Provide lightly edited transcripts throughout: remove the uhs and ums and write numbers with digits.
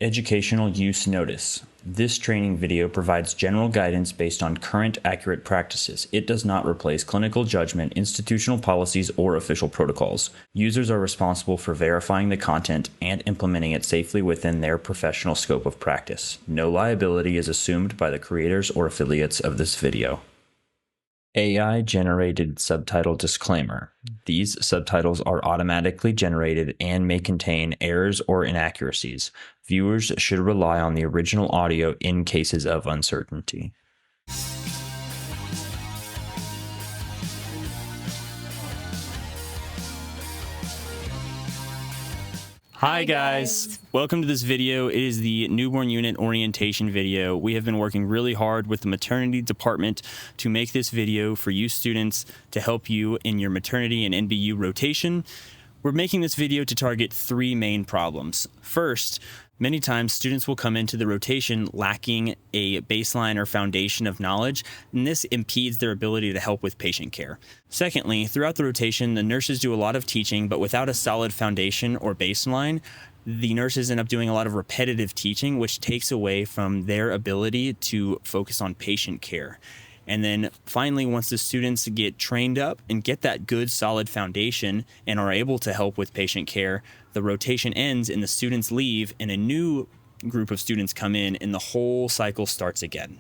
Educational Use Notice. This training video provides general guidance based on current accurate practices. It does not replace clinical judgment, institutional policies, or official protocols. Users are responsible for verifying the content and implementing it safely within their professional scope of practice. No liability is assumed by the creators or affiliates of this video. AI-generated subtitle disclaimer. These subtitles are automatically generated and may contain errors or inaccuracies. Viewers should rely on the original audio in cases of uncertainty. Hi guys! Welcome to this video. It is the newborn unit orientation video. We have been working really hard with the maternity department to make this video for you students to help you in your maternity and NBU rotation. We're making this video to target three main problems. First, many times students will come into the rotation lacking a baseline or foundation of knowledge, and this impedes their ability to help with patient care. Secondly, throughout the rotation, the nurses do a lot of teaching, but without a solid foundation or baseline, the nurses end up doing a lot of repetitive teaching, which takes away from their ability to focus on patient care. And then finally, once the students get trained up and get that good solid foundation and are able to help with patient care, the rotation ends and the students leave and a new group of students come in and the whole cycle starts again.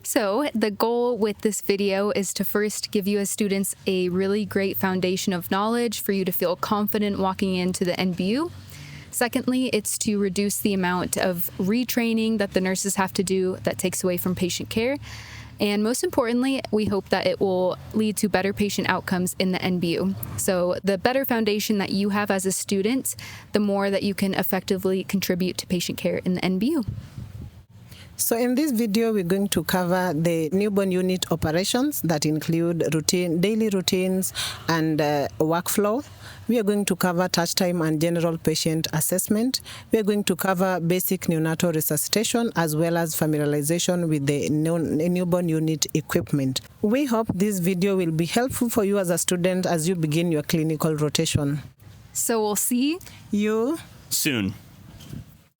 So the goal with this video is to first give you as students a really great foundation of knowledge for you to feel confident walking into the NBU. Secondly, it's to reduce the amount of retraining that the nurses have to do that takes away from patient care. And most importantly, we hope that it will lead to better patient outcomes in the NBU. So the better foundation that you have as a student, the more that you can effectively contribute to patient care in the NBU. So in this video, we're going to cover the newborn unit operations that include daily routines and workflow. We are going to cover touch time and general patient assessment. We are going to cover basic neonatal resuscitation as well as familiarization with the newborn unit equipment. We hope this video will be helpful for you as a student as you begin your clinical rotation. So we'll see you soon.